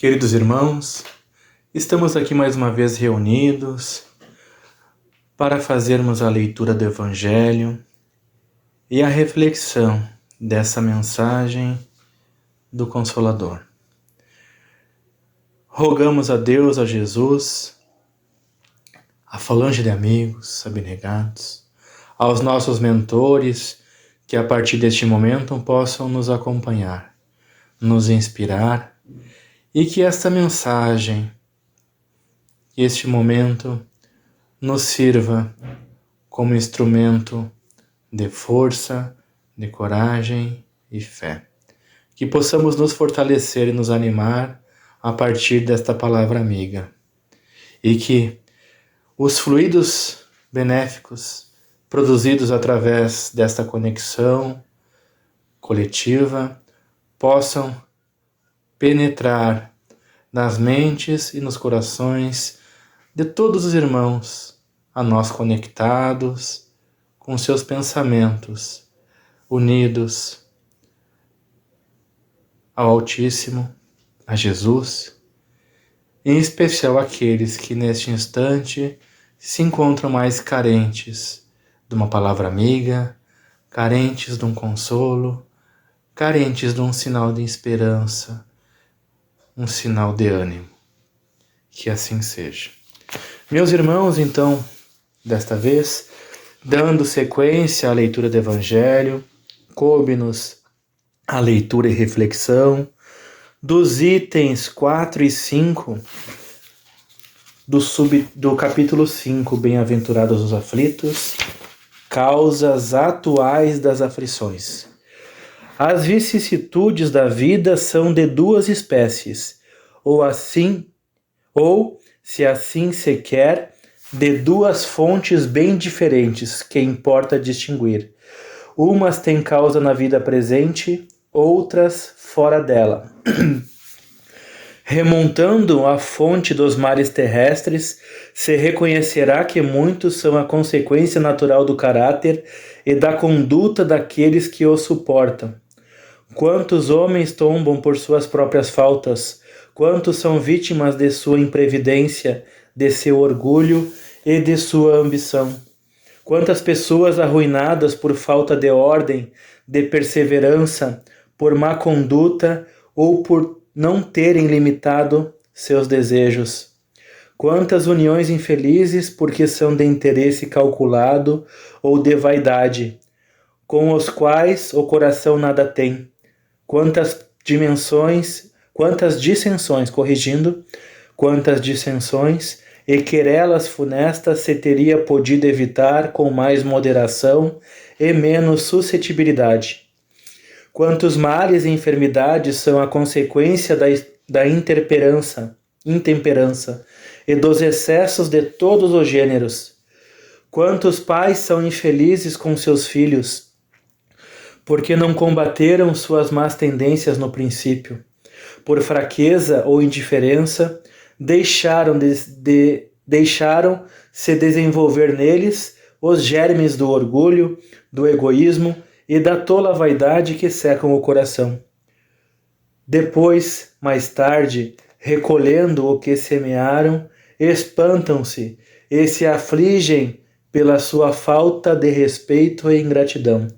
Queridos irmãos, estamos aqui mais uma vez reunidos para fazermos a leitura do Evangelho e a reflexão dessa mensagem do Consolador. Rogamos a Deus, a Jesus, a falange de amigos abnegados, aos nossos mentores que a partir deste momento possam nos acompanhar, nos inspirar e que esta mensagem, este momento, nos sirva como instrumento de força, de coragem e fé. Que possamos nos fortalecer e nos animar a partir desta palavra amiga. E que os fluidos benéficos produzidos através desta conexão coletiva possam penetrar nas mentes e nos corações de todos os irmãos a nós conectados com seus pensamentos, unidos ao Altíssimo, a Jesus, em especial aqueles que neste instante se encontram mais carentes de uma palavra amiga, carentes de um consolo, carentes de um sinal de esperança, um sinal de ânimo. Que assim seja. Meus irmãos, então, desta vez, dando sequência à leitura do Evangelho, coube-nos a leitura e reflexão dos itens 4 e 5 do capítulo 5, Bem-aventurados os aflitos, causas atuais das aflições. As vicissitudes da vida são de duas espécies, ou, se assim se quer, de duas fontes bem diferentes, que importa distinguir. Umas têm causa na vida presente, outras fora dela. Remontando à fonte dos males terrestres, se reconhecerá que muitos são a consequência natural do caráter e da conduta daqueles que o suportam. Quantos homens tombam por suas próprias faltas, quantos são vítimas de sua imprevidência, de seu orgulho e de sua ambição. Quantas pessoas arruinadas por falta de ordem, de perseverança, por má conduta ou por não terem limitado seus desejos. Quantas uniões infelizes porque são de interesse calculado ou de vaidade, com os quais o coração nada tem. Quantas dissensões e querelas funestas se teria podido evitar com mais moderação e menos suscetibilidade. Quantos males e enfermidades são a consequência da intemperança e dos excessos de todos os gêneros. Quantos pais são infelizes com seus filhos, porque não combateram suas más tendências no princípio. Por fraqueza ou indiferença, deixaram se desenvolver neles os germes do orgulho, do egoísmo e da tola vaidade que secam o coração. Depois, mais tarde, recolhendo o que semearam, espantam-se e se afligem pela sua falta de respeito e ingratidão.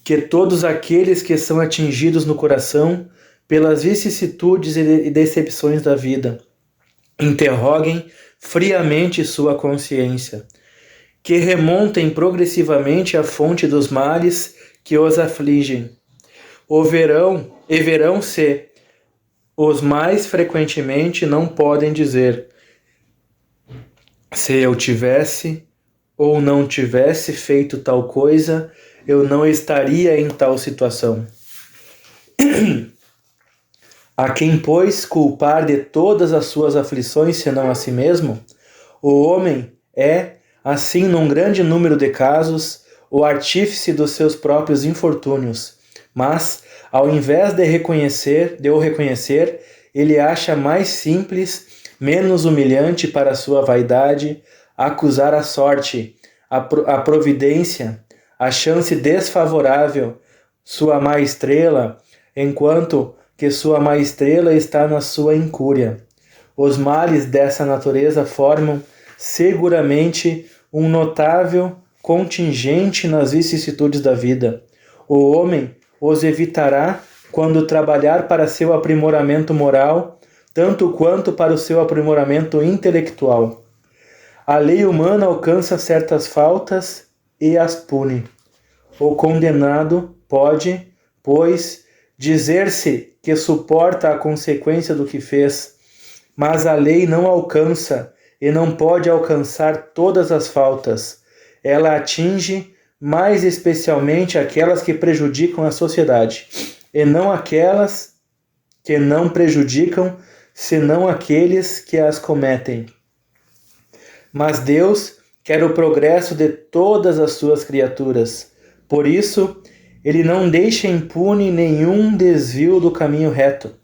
Que todos aqueles que são atingidos no coração pelas vicissitudes e decepções da vida interroguem friamente sua consciência, que remontem progressivamente à fonte dos males que os afligem. Verão se os mais frequentemente não podem dizer: se eu tivesse ou não tivesse feito tal coisa, eu não estaria em tal situação. A quem, pois, culpar de todas as suas aflições, senão a si mesmo? O homem é, assim, num grande número de casos, o artífice dos seus próprios infortúnios, mas, ao invés de o reconhecer, ele acha mais simples, menos humilhante para a sua vaidade, acusar a sorte, a providência, a chance desfavorável, sua má estrela, enquanto que sua má estrela está na sua incúria. Os males dessa natureza formam seguramente um notável contingente nas vicissitudes da vida. O homem os evitará quando trabalhar para seu aprimoramento moral, tanto quanto para o seu aprimoramento intelectual. A lei humana alcança certas faltas e as pune. O condenado pode, pois, dizer-se que suporta a consequência do que fez, mas a lei não alcança e não pode alcançar todas as faltas. Ela atinge mais especialmente aquelas que prejudicam a sociedade, e não aquelas que não prejudicam, senão aqueles que as cometem. Mas Deus quer o progresso de todas as suas criaturas. Por isso, Ele não deixa impune nenhum desvio do caminho reto.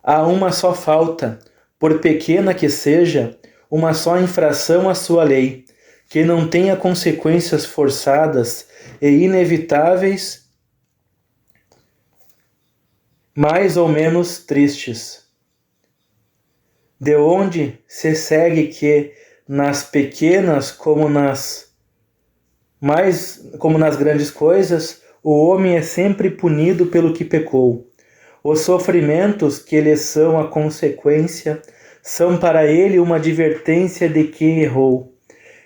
Há uma só falta, por pequena que seja, uma só infração à sua lei, que não tenha consequências forçadas e inevitáveis, mais ou menos tristes. De onde se segue que, nas pequenas como nas grandes coisas, o homem é sempre punido pelo que pecou. Os sofrimentos que lhe são a consequência são para ele uma advertência de que errou.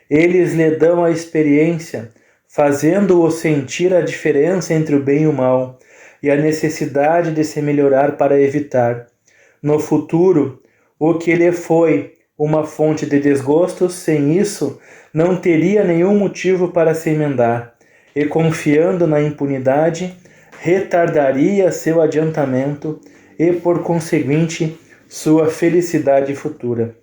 Eles lhe dão a experiência, fazendo-o sentir a diferença entre o bem e o mal, e a necessidade de se melhorar para evitar, no futuro, o que lhe foi uma fonte de desgosto. Sem isso, não teria nenhum motivo para se emendar, e confiando na impunidade, retardaria seu adiantamento e, por conseguinte, sua felicidade futura.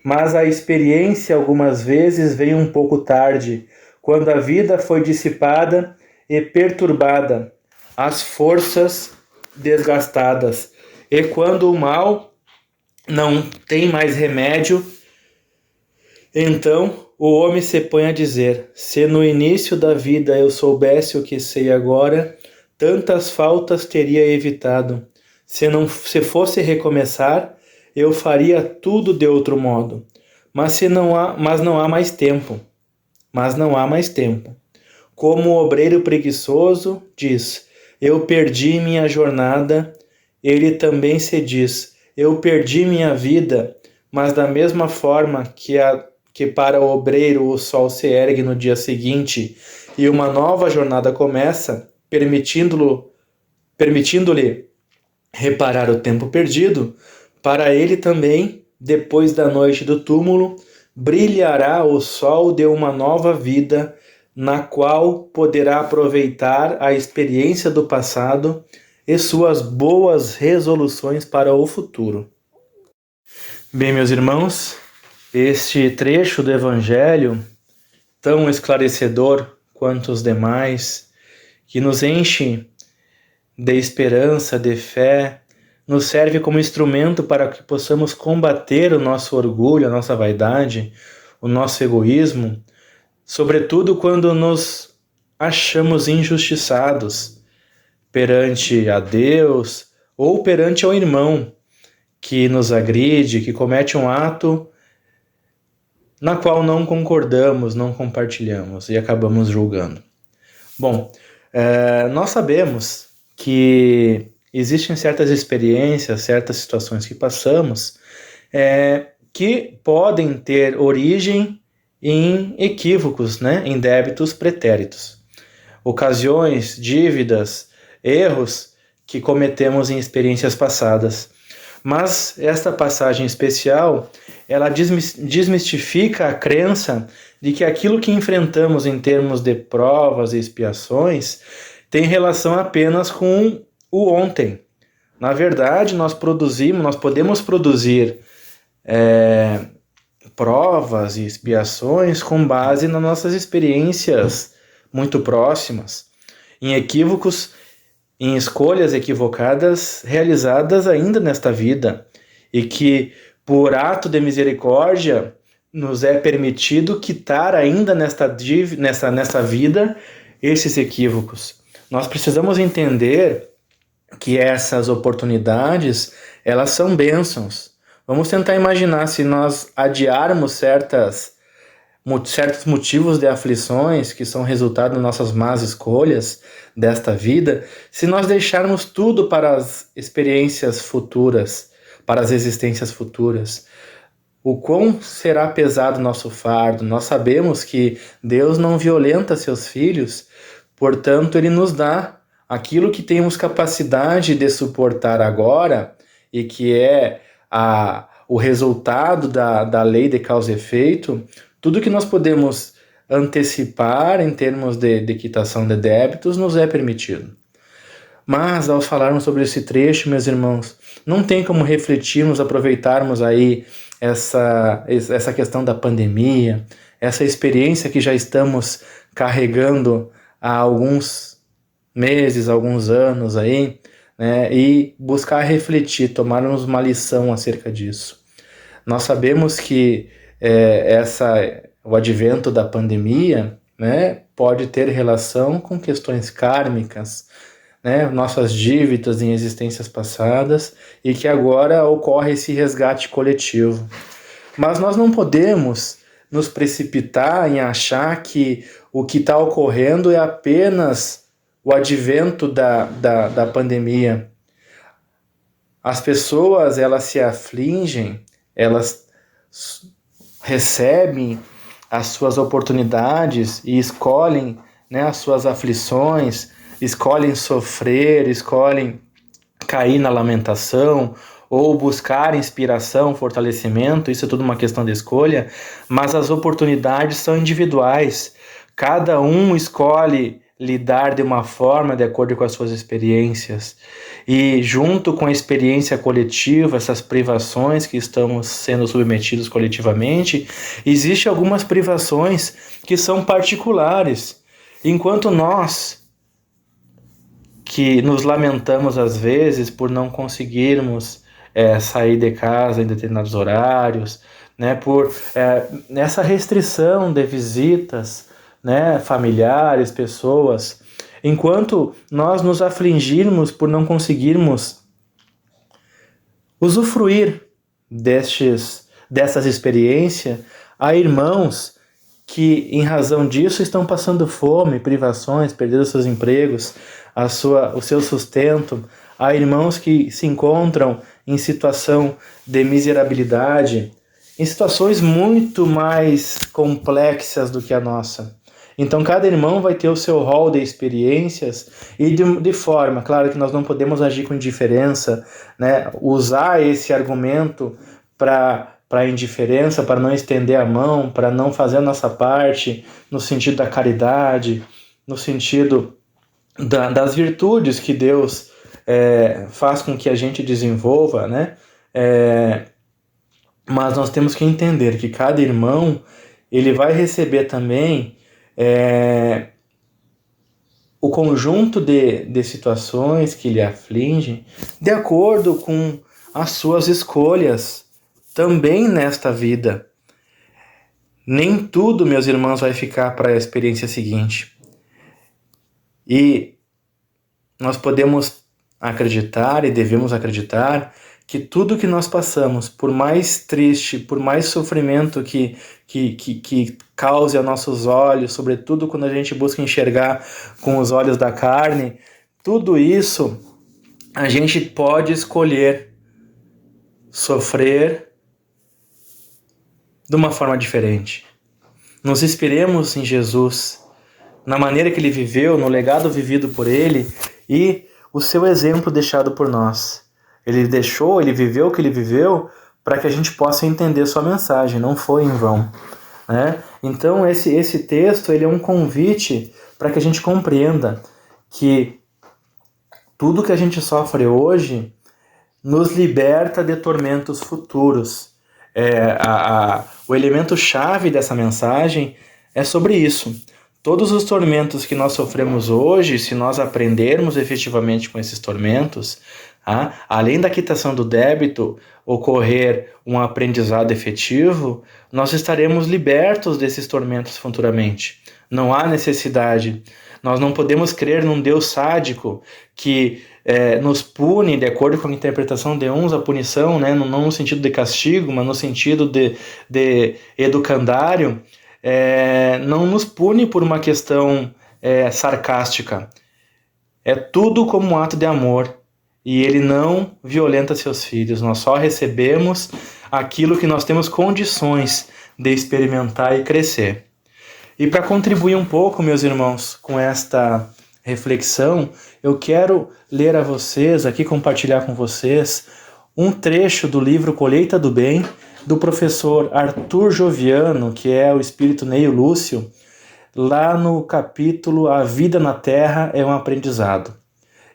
Mas a experiência algumas vezes vem um pouco tarde, quando a vida foi dissipada e perturbada, as forças desgastadas, e quando o mal não tem mais remédio, então o homem se põe a dizer: se no início da vida eu soubesse o que sei agora, tantas faltas teria evitado. Se fosse recomeçar, eu faria tudo de outro modo. Mas não há mais tempo. Como o obreiro preguiçoso diz: eu perdi minha jornada, ele também se diz: eu perdi minha vida. Mas da mesma forma que para o obreiro o sol se ergue no dia seguinte e uma nova jornada começa, permitindo-lhe reparar o tempo perdido, para ele também, depois da noite do túmulo, brilhará o sol de uma nova vida, na qual poderá aproveitar a experiência do passado e suas boas resoluções para o futuro. Bem, meus irmãos, este trecho do Evangelho, tão esclarecedor quanto os demais, que nos enche de esperança, de fé, nos serve como instrumento para que possamos combater o nosso orgulho, a nossa vaidade, o nosso egoísmo, sobretudo quando nos achamos injustiçados perante a Deus ou perante ao irmão que nos agride, que comete um ato na qual não concordamos, não compartilhamos e acabamos julgando. Bom, nós sabemos que existem certas experiências, certas situações que passamos que podem ter origem em equívocos, em débitos pretéritos. Ocasiões, dívidas, erros que cometemos em experiências passadas. Mas esta passagem especial, ela desmistifica a crença de que aquilo que enfrentamos em termos de provas e expiações tem relação apenas com o ontem. Na verdade, nós podemos produzir provas e expiações com base nas nossas experiências muito próximas, em equívocos, em escolhas equivocadas realizadas ainda nesta vida, e que, por ato de misericórdia, nos é permitido quitar ainda nesta vida esses equívocos. Nós precisamos entender que essas oportunidades, elas são bênçãos. Vamos tentar imaginar se nós adiarmos certos motivos de aflições que são resultado das nossas más escolhas desta vida, se nós deixarmos tudo para as experiências futuras, para as existências futuras. O quão será pesado o nosso fardo? Nós sabemos que Deus não violenta seus filhos, portanto, Ele nos dá aquilo que temos capacidade de suportar agora e que é o resultado da lei de causa e efeito. Tudo que nós podemos antecipar em termos de quitação de débitos nos é permitido. Mas, ao falarmos sobre esse trecho, meus irmãos, não tem como refletirmos, aproveitarmos aí essa questão da pandemia, essa experiência que já estamos carregando há alguns meses, alguns anos aí, né, e buscar refletir, tomarmos uma lição acerca disso. Nós sabemos que o advento da pandemia, né, pode ter relação com questões kármicas, né, nossas dívidas em existências passadas, e que agora ocorre esse resgate coletivo. Mas nós não podemos nos precipitar em achar que o que está ocorrendo é apenas o advento da pandemia. As pessoas, elas se afligem, elas recebem as suas oportunidades e escolhem, né, as suas aflições, escolhem sofrer, escolhem cair na lamentação ou buscar inspiração, fortalecimento. Isso é tudo uma questão de escolha, mas as oportunidades são individuais. Cada um escolhe lidar de uma forma de acordo com as suas experiências. E junto com a experiência coletiva, essas privações que estamos sendo submetidos coletivamente, existem algumas privações que são particulares. Enquanto nós, que nos lamentamos às vezes por não conseguirmos sair de casa em determinados horários, né, por essa restrição de visitas, né, familiares, pessoas, enquanto nós nos afligirmos por não conseguirmos usufruir dessas experiências, há irmãos que, em razão disso, estão passando fome, privações, perdendo seus empregos, o seu sustento. Há irmãos que se encontram em situação de miserabilidade, em situações muito mais complexas do que a nossa. Então, cada irmão vai ter o seu rol de experiências e de forma, claro que nós não podemos agir com indiferença, né? Usar esse argumento para indiferença, para não estender a mão, para não fazer a nossa parte no sentido da caridade, no sentido das virtudes que Deus faz com que a gente desenvolva, né? Mas nós temos que entender que cada irmão ele vai receber também o conjunto de situações que lhe afligem de acordo com as suas escolhas também nesta vida. Nem tudo, meus irmãos, vai ficar para a experiência seguinte. E nós podemos acreditar e devemos acreditar que tudo que nós passamos, por mais triste, por mais sofrimento que cause aos nossos olhos, sobretudo quando a gente busca enxergar com os olhos da carne, tudo isso a gente pode escolher sofrer de uma forma diferente. Nos inspiremos em Jesus, na maneira que ele viveu, no legado vivido por ele e o seu exemplo deixado por nós. Ele viveu o que ele viveu para que a gente possa entender sua mensagem, não foi em vão, né? Então esse texto ele é um convite para que a gente compreenda que tudo que a gente sofre hoje nos liberta de tormentos futuros. O elemento chave dessa mensagem é sobre isso. Todos os tormentos que nós sofremos hoje, se nós aprendermos efetivamente com esses tormentos, além da quitação do débito, ocorrer um aprendizado efetivo, nós estaremos libertos desses tormentos futuramente. Não há necessidade. Nós não podemos crer num Deus sádico que nos pune, de acordo com a interpretação de uns, a punição, né, não no sentido de castigo, mas no sentido de educandário, não nos pune por uma questão sarcástica. É tudo como um ato de amor. E ele não violenta seus filhos. Nós só recebemos aquilo que nós temos condições de experimentar e crescer. E para contribuir um pouco, meus irmãos, com esta reflexão, eu quero ler a vocês, aqui compartilhar com vocês, um trecho do livro Colheita do Bem, do professor Arthur Joviano, que é o espírito Neio Lúcio, lá no capítulo A Vida na Terra é um Aprendizado.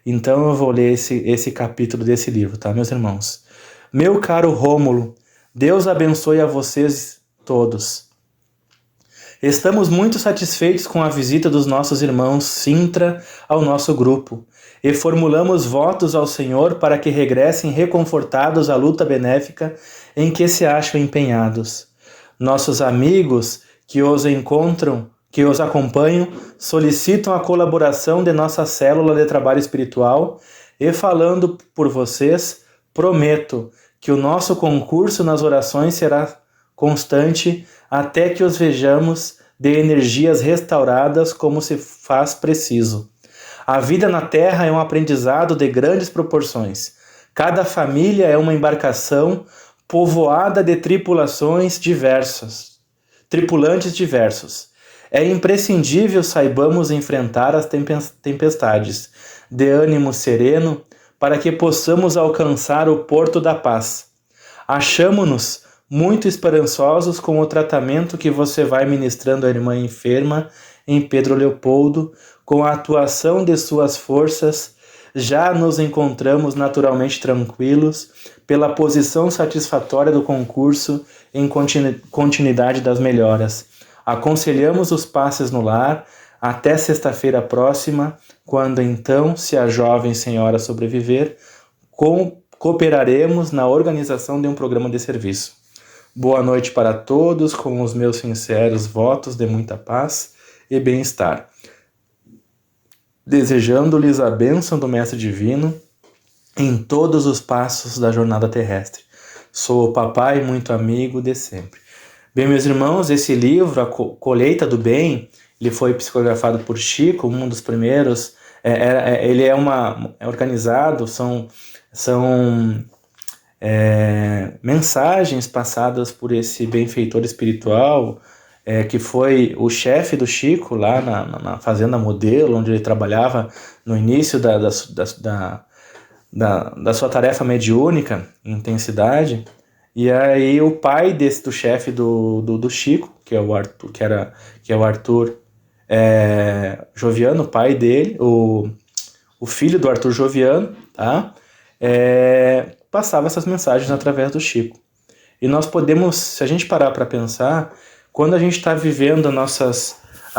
Então eu vou ler esse capítulo desse livro, tá, meus irmãos? Meu caro Rômulo, Deus abençoe a vocês todos. Estamos muito satisfeitos com a visita dos nossos irmãos Sintra ao nosso grupo e formulamos votos ao Senhor para que regressem reconfortados à luta benéfica em que se acham empenhados. Nossos amigos que os acompanham solicitam a colaboração de nossa célula de trabalho espiritual e, falando por vocês, prometo que o nosso concurso nas orações será constante até que os vejamos de energias restauradas como se faz preciso. A vida na Terra é um aprendizado de grandes proporções. Cada família é uma embarcação povoada de tripulantes diversos. É imprescindível saibamos enfrentar as tempestades de ânimo sereno para que possamos alcançar o porto da paz. Achamo-nos muito esperançosos com o tratamento que você vai ministrando à irmã enferma em Pedro Leopoldo, com a atuação de suas forças. Já nos encontramos naturalmente tranquilos pela posição satisfatória do concurso em continuidade das melhoras. Aconselhamos os passes no lar até sexta-feira próxima, quando então, se a jovem senhora sobreviver, cooperaremos na organização de um programa de serviço. Boa noite para todos, com os meus sinceros votos de muita paz e bem-estar. Desejando-lhes a bênção do Mestre Divino em todos os passos da jornada terrestre. Sou o papai muito amigo de sempre. Bem, meus irmãos, esse livro, A Colheita do Bem, ele foi psicografado por Chico, um dos primeiros. Ele é organizado, são mensagens passadas por esse benfeitor espiritual, que foi o chefe do Chico lá na Fazenda Modelo, onde ele trabalhava no início da sua tarefa mediúnica, intensidade. E aí o pai do chefe do Chico, que é o Arthur Joviano, o pai dele, o filho do Arthur Joviano, tá? Passava essas mensagens através do Chico. E nós podemos, se a gente parar para pensar, quando a gente está vivendo as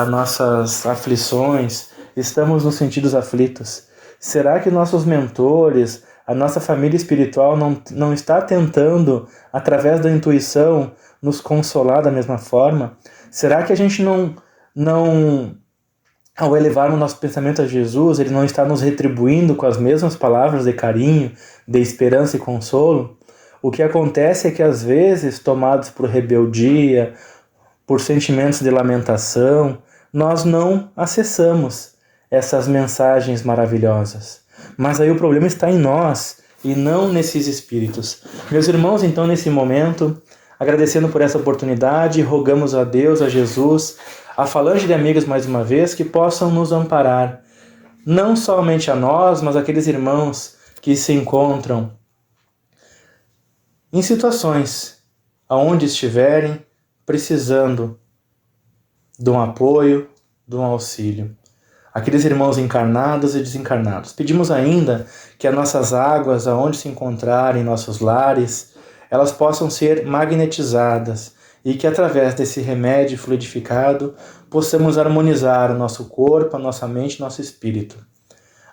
nossas aflições, estamos nos sentidos aflitos, será que nossos mentores, a nossa família espiritual não está tentando, através da intuição, nos consolar da mesma forma? Será que a gente não ao elevar o nosso pensamento a Jesus, ele não está nos retribuindo com as mesmas palavras de carinho, de esperança e consolo? O que acontece é que às vezes, tomados por rebeldia, por sentimentos de lamentação, nós não acessamos essas mensagens maravilhosas. Mas aí o problema está em nós e não nesses espíritos. Meus irmãos, então, nesse momento, agradecendo por essa oportunidade, rogamos a Deus, a Jesus, a falange de amigos mais uma vez, que possam nos amparar, não somente a nós, mas aqueles irmãos que se encontram em situações aonde estiverem precisando de um apoio, de um auxílio. Aqueles irmãos encarnados e desencarnados. Pedimos ainda que as nossas águas, aonde se encontrarem, nossos lares, elas possam ser magnetizadas e que através desse remédio fluidificado possamos harmonizar o nosso corpo, a nossa mente e nosso espírito.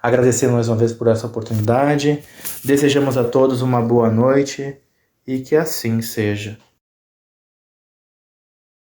Agradecemos mais uma vez por essa oportunidade, desejamos a todos uma boa noite e que assim seja.